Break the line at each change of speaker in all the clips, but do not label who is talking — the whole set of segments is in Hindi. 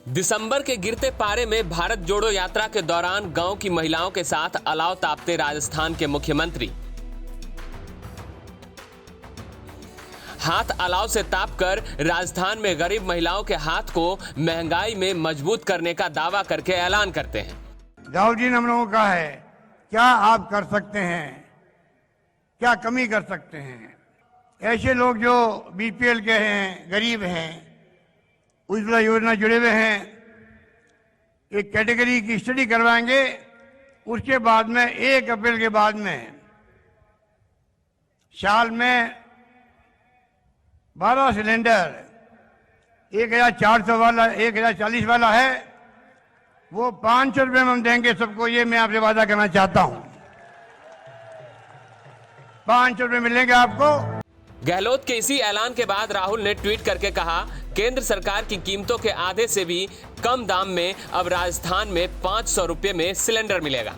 दिसंबर के गिरते पारे में भारत जोड़ो यात्रा के दौरान गांव की महिलाओं के साथ अलाव तापते राजस्थान के मुख्यमंत्री। हाथ अलाव से तापकर राजस्थान में गरीब महिलाओं के हाथ को महंगाई में मजबूत करने का दावा करके ऐलान करते हैं।
दाऊद जी हम लोगों का है, क्या आप कर सकते हैं, क्या कमी कर सकते हैं। ऐसे लोग जो बीपीएल के हैं, गरीब हैं, उज्ज्वला योजना जुड़े हुए हैं, एक कैटेगरी की स्टडी करवाएंगे। उसके बाद में 1 अप्रैल के बाद में साल में 12 सिलेंडर 1400 वाला 1040 वाला है, वो 500 रुपये में हम देंगे सबको। ये मैं आपसे वादा करना चाहता हूं, 500 रुपये मिलेंगे आपको।
गहलोत के इसी ऐलान के बाद राहुल ने ट्वीट करके कहा, केंद्र सरकार की कीमतों के आधे से भी कम दाम में अब राजस्थान में 500 रुपये में सिलेंडर मिलेगा।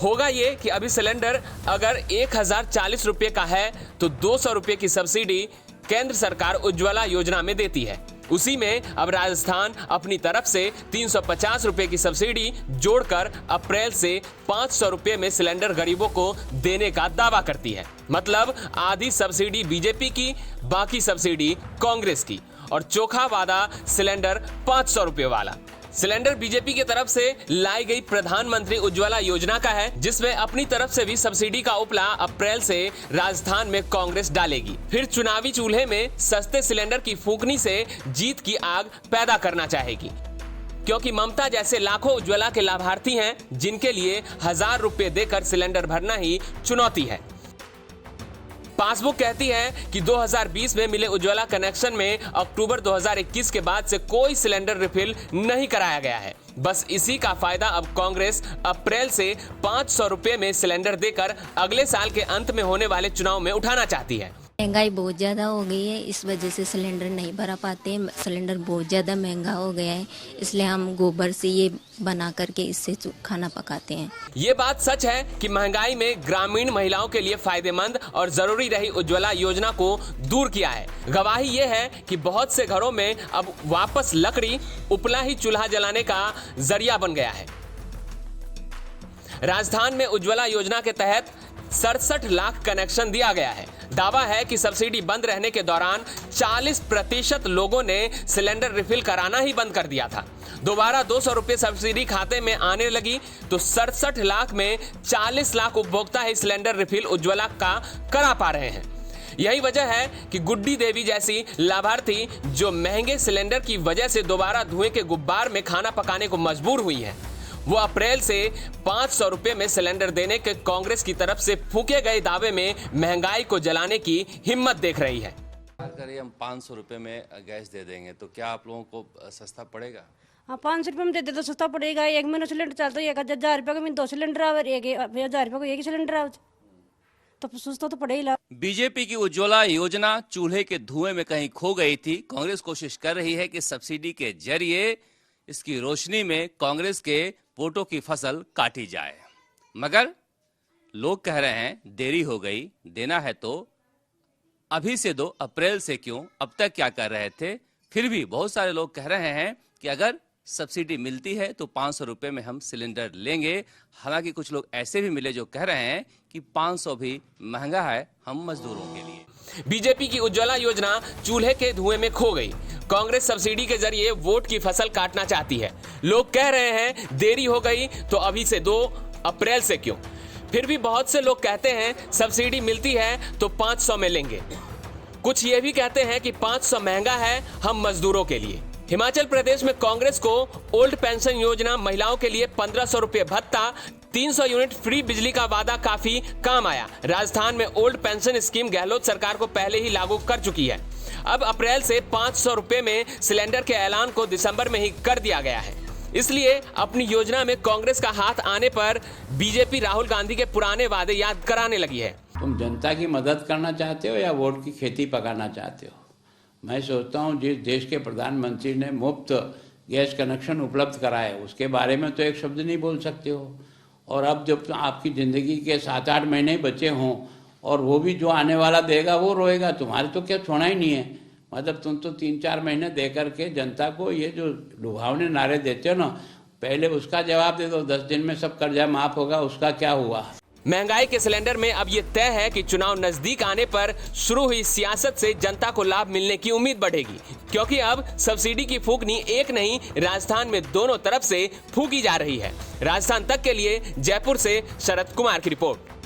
होगा ये कि अभी सिलेंडर अगर 1040 रुपये का है तो 200 रुपये की सब्सिडी केंद्र सरकार उज्ज्वला योजना में देती है। उसी में अब राजस्थान अपनी तरफ से 350 रुपये की सब्सिडी जोड़कर अप्रैल से 500 रुपये में सिलेंडर गरीबों को देने का दावा करती है। मतलब आधी सब्सिडी बीजेपी की, बाकी सब्सिडी कांग्रेस की, और चोखा वादा सिलेंडर 500 रुपये वाला। सिलेंडर बीजेपी की तरफ से लाई गई प्रधानमंत्री उज्ज्वला योजना का है, जिसमें अपनी तरफ से भी सब्सिडी का उपला अप्रैल से राजस्थान में कांग्रेस डालेगी। फिर चुनावी चूल्हे में सस्ते सिलेंडर की फूंकनी से जीत की आग पैदा करना चाहेगी, क्योंकि ममता जैसे लाखों उज्ज्वला के लाभार्थी हैं जिनके लिए 1000 रुपये देकर सिलेंडर भरना ही चुनौती है। पासबुक कहती है कि 2020 में मिले उज्ज्वला कनेक्शन में अक्टूबर 2021 के बाद से कोई सिलेंडर रिफिल नहीं कराया गया है। बस इसी का फायदा अब कांग्रेस अप्रैल से 500 रुपये में सिलेंडर देकर अगले साल के अंत में होने वाले चुनाव में उठाना चाहती है।
महंगाई बहुत ज़्यादा हो गई है, इस वजह से सिलेंडर नहीं भरा पाते हैं। सिलेंडर बहुत ज़्यादा महंगा हो गया है, इसलिए हम गोबर से ये बना करके इससे खाना पकाते हैं।
ये बात सच है कि महंगाई में ग्रामीण महिलाओं के लिए फायदेमंद और जरूरी रही उज्ज्वला योजना को दूर किया है। गवाही ये है कि बहुत से घरों में अब वापस लकड़ी उपला ही चूल्हा जलाने का जरिया बन गया है। राजस्थान में उज्ज्वला योजना के तहत 67 लाख कनेक्शन दिया गया है। दावा है कि सब्सिडी बंद रहने के दौरान 40% लोगों ने सिलेंडर रिफिल कराना ही बंद कर दिया था। दोबारा 200 रुपये सब्सिडी खाते में आने लगी तो 67 लाख में 40 लाख उपभोक्ता ही सिलेंडर रिफिल उज्ज्वला का करा पा रहे हैं। यही वजह है कि गुड्डी देवी जैसी लाभार्थी जो महंगे सिलेंडर की वजह से दोबारा धुएं के गुब्बार में खाना पकाने को मजबूर हुई है, वो अप्रैल से 500 रुपये में सिलेंडर देने के कांग्रेस की तरफ से फूके गए दावे में महंगाई को जलाने की हिम्मत देख रही है।
अगर हम 500 रुपये में गैस दे देंगे तो क्या आप लोगों को सस्ता पड़ेगा?
हाँ, 500 रुपये में दे दे तो सस्ता पड़ेगा। 1 महीना सिलेंडर चलता है, 1000 रुपये का 2 सिलेंडर आवे, 1000 रुपये को 1 ही सिलेंडर आवे, तो सस्ता तो पड़ेगा।
बीजेपी की उज्ज्वला योजना चूल्हे के धुएं में कहीं खो गई थी। कांग्रेस कोशिश कर रही है कि सब्सिडी के जरिए इसकी रोशनी में कांग्रेस के वोटों की फसल काटी जाए, मगर लोग कह रहे हैं देरी हो गई, देना है तो अभी से दो, अप्रैल से क्यों, अब तक क्या कर रहे थे। फिर भी बहुत सारे लोग कह रहे हैं कि अगर सब्सिडी मिलती है तो 500 रुपये में हम सिलेंडर लेंगे। हालांकि कुछ लोग ऐसे भी मिले जो कह रहे हैं कि 500 भी महंगा है हम मजदूरों के लिए।
बीजेपी की उज्ज्वला योजना चूल्हे के धुएं में खो गई। कांग्रेस सब्सिडी के जरिए वोट की फसल काटना चाहती है। लोग कह रहे हैं देरी हो गई तो अभी से दो, अप्रैल से क्यों। फिर भी बहुत से लोग कहते हैं सब्सिडी मिलती है तो 500 में लेंगे। कुछ ये भी कहते हैं कि 500 महंगा है हम मजदूरों के लिए। हिमाचल प्रदेश में कांग्रेस को ओल्ड पेंशन योजना, महिलाओं के लिए 1500 रुपये भत्ता, 300 यूनिट फ्री बिजली का वादा काफी काम आया। राजस्थान में ओल्ड पेंशन स्कीम गहलोत सरकार को पहले ही लागू कर चुकी है। अब अप्रैल से 500 रुपये में सिलेंडर के ऐलान को दिसंबर में ही कर दिया गया है। इसलिए अपनी योजना में कांग्रेस का हाथ आने पर बीजेपी राहुल गांधी के पुराने वादे याद कराने लगी है।
तुम जनता की मदद करना चाहते हो या वोट की खेती पकाना चाहते हो? मैं सोचता हूँ जिस देश के प्रधानमंत्री ने मुफ्त गैस कनेक्शन उपलब्ध कराए उसके बारे में तो एक शब्द नहीं बोल सकते हो। और अब जब आपकी ज़िंदगी के 7-8 महीने बचे हों और वो भी जो आने वाला देगा वो रोएगा, तुम्हारे तो क्या छोड़ा ही नहीं है। मतलब तुम तो 3-4 महीने दे करके जनता को ये जो लुभावने नारे देते हो ना, पहले उसका जवाब दे दो। 10 दिन में सब कर्जा माफ होगा, उसका क्या हुआ?
महंगाई के सिलेंडर में अब ये तय है कि चुनाव नजदीक आने पर शुरू हुई सियासत से जनता को लाभ मिलने की उम्मीद बढ़ेगी, क्योंकि अब सब्सिडी की फूकनी एक नहीं, राजस्थान में दोनों तरफ से फूकी जा रही है। राजस्थान तक के लिए जयपुर से शरद कुमार की रिपोर्ट।